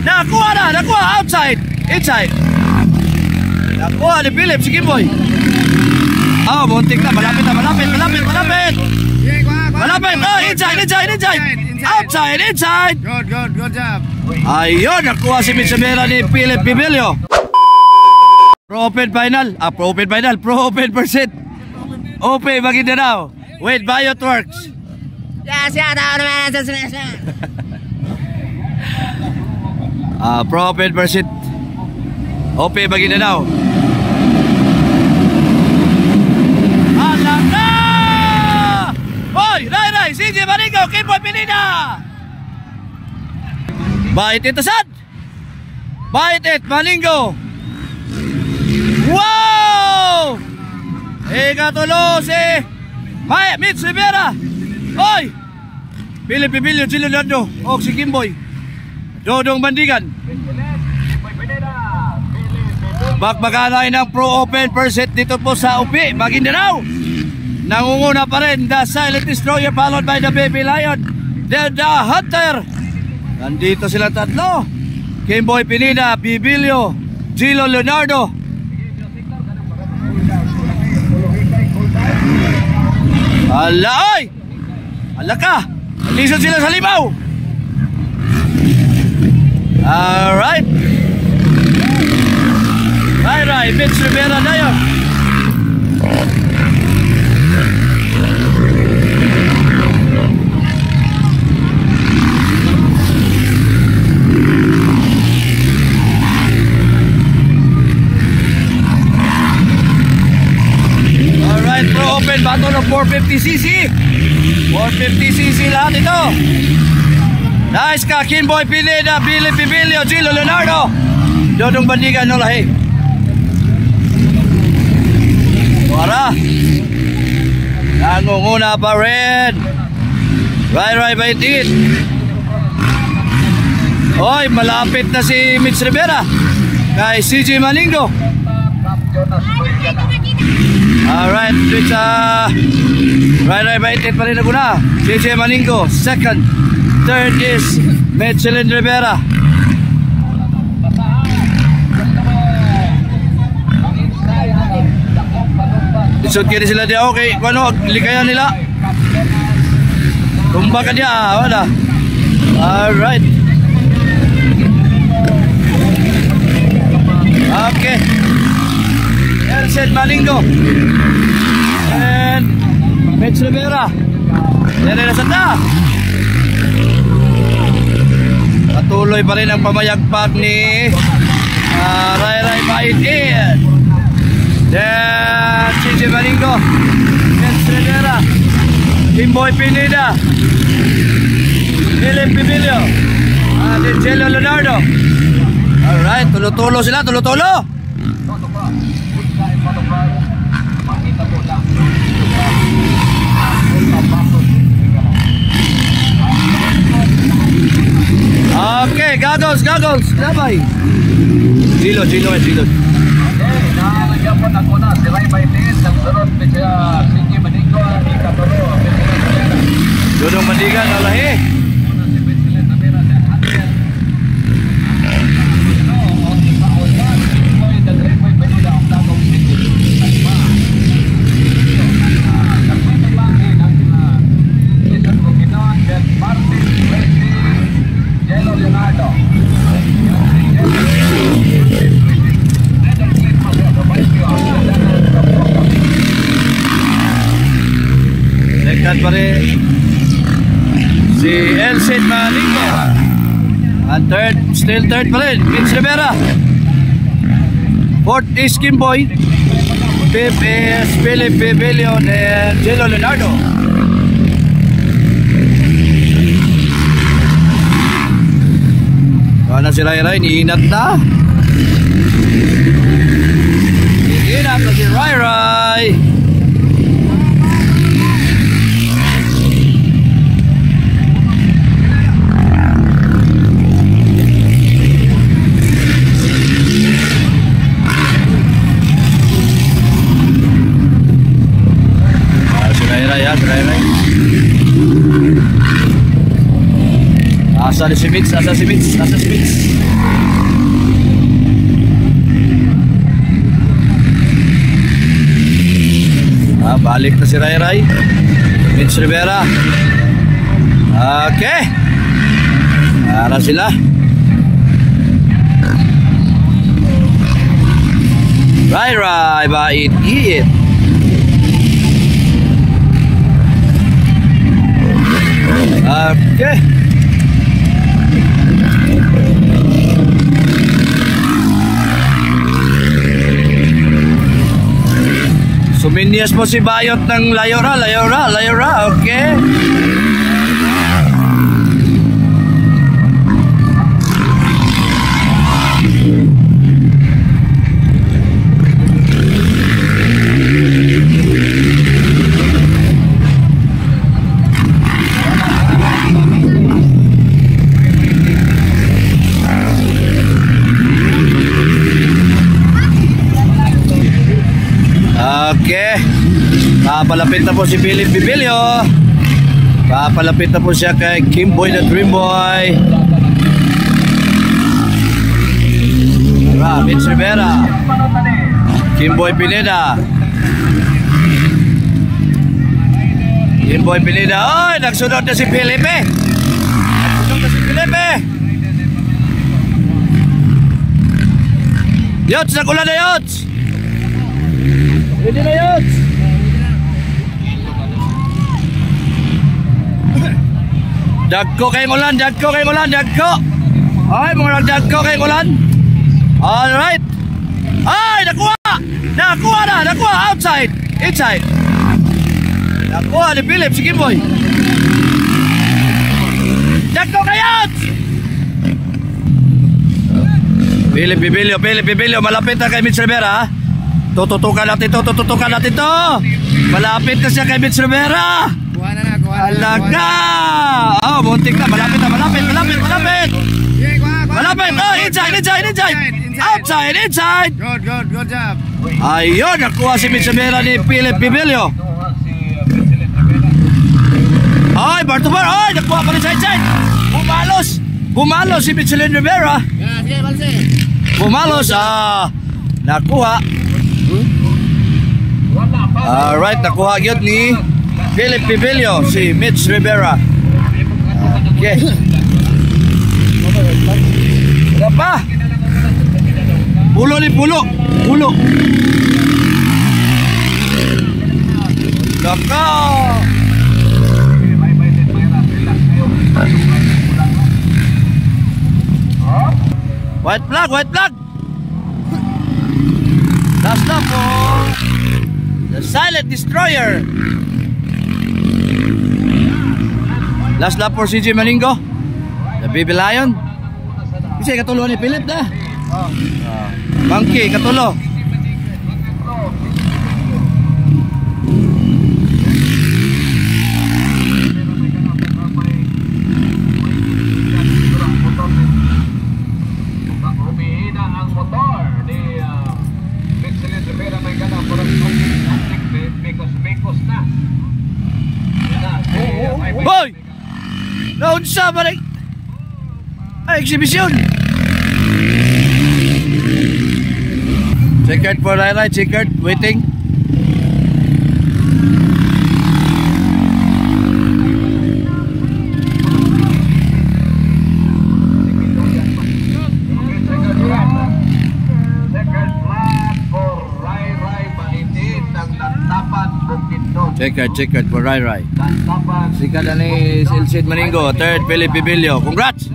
Nakuha, outside. Inside. Nakuha ni Philip, si Kimboy. Oh, muntik na, malapit. Malapit, oh, inside. Outside. Good job. Ayun, nakuha si Mitsamera ni Philip Bibilio. Pro open percent. Open Maguindanao with Biotworks. Pro open percent. Open Maguindanao. Alam na! Hoy, Ray, CJ Maningo, Kimboy Pinina. Bait it asad. Bait it, Maningo. Wow! Ikatulo si Mitch Rivera. Oy! Philip Bibilio, Gilo Leonardo, o si Kimboy Dodong Bandigan. Bakbakanay ng Pro Open percent dito po sa UP Maguindanao. Nangunguna pa rin the Silent Destroyer, followed by the Baby Lion, the Hunter. Nandito sila tatlo, Kimboy Pinina, Bibilio, Gilo Leonardo. Ala ka, lisod sila sa limaw. Alright, Mitch Rivera na yun. Pro Open battle of 450cc. 450cc lahat ito. Nice ka, Kimboy Pineda, Philip Bibilio, Gilo Leonardo, Dodong Bandigan, no lahi. Wala. Nangunguna pa rin. Right by it. Hoy, malapit na si Mitch Rivera kay CJ Maningo. Alright, it's right by it pa rin na guna. CJ Maningo, second. Third is Mitchelin Rivera. Isod kaya sila di okay. Ano, likayan nila. Tumba ka niya, wala. Alright. Okay. Elset Maningo and Mitch Rivera. Yan na nasanda. Patuloy pa rin ang pamayagpag ni Ray Baitin. Then CJ Maningo, Mitch Rivera, Kimboy Pineda, Philip Bibilio, and Gilo Leonardo. Alright, tulo-tulo sila, tulo-tulo. Okay, goggles, labay. Gilo. Nagapon ako na si Ray Baitin, nagsunod siya CJ Maningo, ikatulo. Dodong Bandigan, alahi. Pa rin si Elset Maningo, and still third pa rin Mitch Rivera. Fourth is Kimboy. Fifth is Philip Bibilio and Gilo Leonardo. Kaya na si Ray, niinat na. Niinat na si Ray. Asa si Mitch. balik na si Ray Ray. Mitch Rivera. Okay. Para sila. Ray Ray, bait-it. Okay. Suminyas po si Bayot ng Layora. Okay. Okay. Papalapit na po si Philip Bibilio. Papalapit na po siya kay Kimboy the Dream Boy. Mitch Rivera. Kimboy Pineda. Kimboy Pineda. Oy, nagsunod na si Philip eh. Nagsunod na si Philip eh. Yots, nagulan na Yots. Pwede na yun. Dagko kayong ulan. Ay, mga dagko kayong ulan. Alright. Ay, nakuha. Outside. Inside. Nakuha ni Philip, si Kimboy. Dagko kayo. Philip Bibilio. Malapit na kay Mitch Rivera. Tututukan natin to. Malapit na siya kay Mitch Rivera. Kuha na. Alaga. Oh, muntik na. Malapit. Oh, inside. Good job. Ayun, nakuha si Mitch Rivera ni Philip Bibilio. Ay, Bartobar. Ay, nakuha pa rin sa inside. Bumalos si Mitch Rivera. Sige, balse. Bumalos. Nakuha. Alright, nakuha yun ni Philip Bibilio, si Mitch Rivera. Okay. Wala pa. Pulo. Naka. White flag. Last lap po. The Silent Destroyer. Last lap for CJ Maningo. The Baby Lion. Kasi katulo ni Philip na. Monkey, katulo. Humihina ang motor ni Mitch Rivera. May ganang Mikos na. Boy! Naunsa ba rin? Exhibition! Checkered for Rai, checkered, waiting. Checkered for Rai. Sikat na ni Silsid Maningo. Third, Philip Bibilio. Congrats!